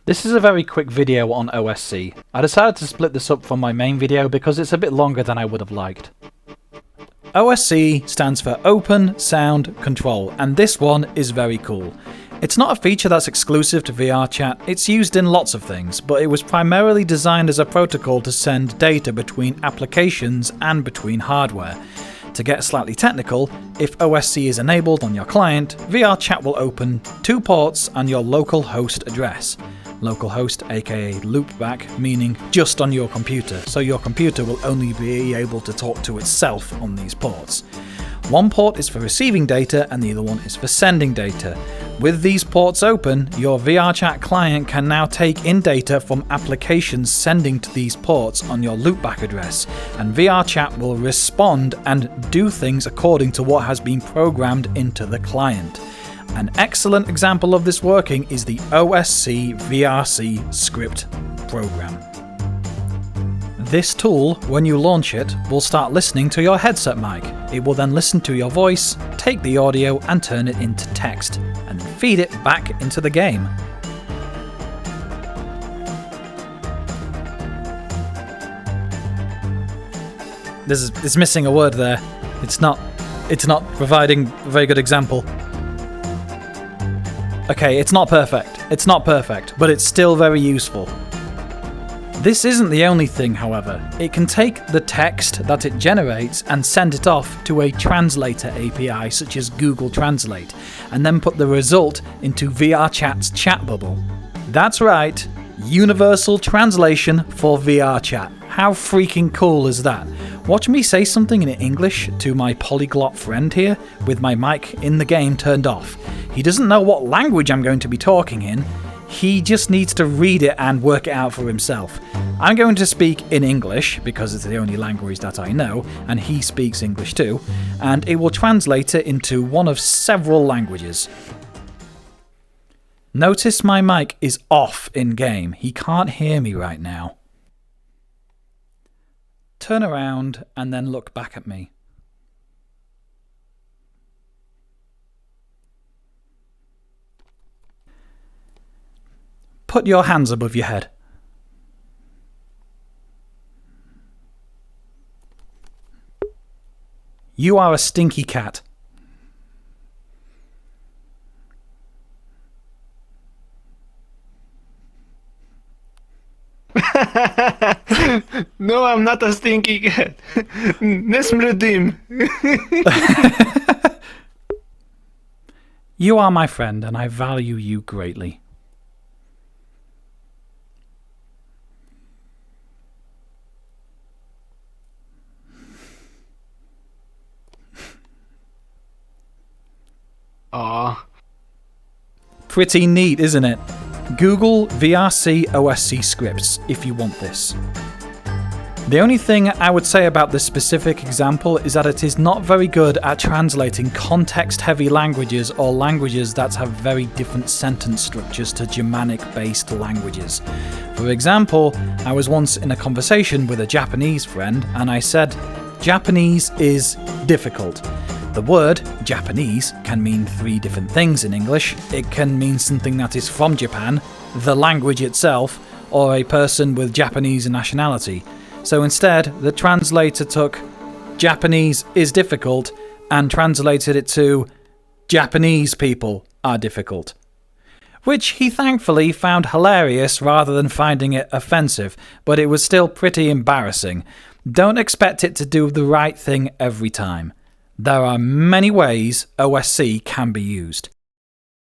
This is a very quick video on OSC. I decided to split this up from my main video because it's a bit longer than I would have liked. OSC stands for Open Sound Control, and this one is very cool. It's not a feature that's exclusive to VRChat, it's used in lots of things, but it was primarily designed as a protocol to send data between applications and between hardware. To get slightly technical, if OSC is enabled on your client, VRChat will open 2 ports on your local host address. Localhost, aka loopback, meaning just on your computer, so your computer will only be able to talk to itself on these ports. One port is for receiving data and the other one is for sending data. With these ports open, your VRChat client can now take in data from applications sending to these ports on your loopback address, and VRChat will respond and do things according to what has been programmed into the client. An excellent example of this working is the OSC VRC script program. This tool, when you launch it, will start listening to your headset mic. It will then listen to your voice, take the audio and turn it into text, and then feed it back into the game. There's missing a word there. It's not providing a very good example. Okay, it's not perfect, but it's still very useful. This isn't the only thing, however. It can take the text that it generates and send it off to a translator API such as Google Translate, and then put the result into VRChat's chat bubble. That's right, universal translation for VRChat. How freaking cool is that? Watch me say something in English to my polyglot friend here with my mic in the game turned off. He doesn't know what language I'm going to be talking in. He just needs to read it and work it out for himself. I'm going to speak in English because it's the only language that I know, and he speaks English too, and it will translate it into one of several languages. Notice my mic is off in game. He can't hear me right now. Turn around and then look back at me. Put your hands above your head. You are a stinky cat. No, I'm not a stinky cat. Nesmrudim. You are my friend, and I value you greatly. Aww. Pretty neat, isn't it? Google VRC OSC scripts if you want this. The only thing I would say about this specific example is that it is not very good at translating context-heavy languages or languages that have very different sentence structures to Germanic-based languages. For example, I was once in a conversation with a Japanese friend and I said, "Japanese is difficult." The word Japanese can mean 3 different things in English. It can mean something that is from Japan, the language itself, or a person with Japanese nationality. So instead, the translator took Japanese is difficult and translated it to Japanese people are difficult. Which he thankfully found hilarious rather than finding it offensive, but it was still pretty embarrassing. Don't expect it to do the right thing every time. There are many ways OSC can be used.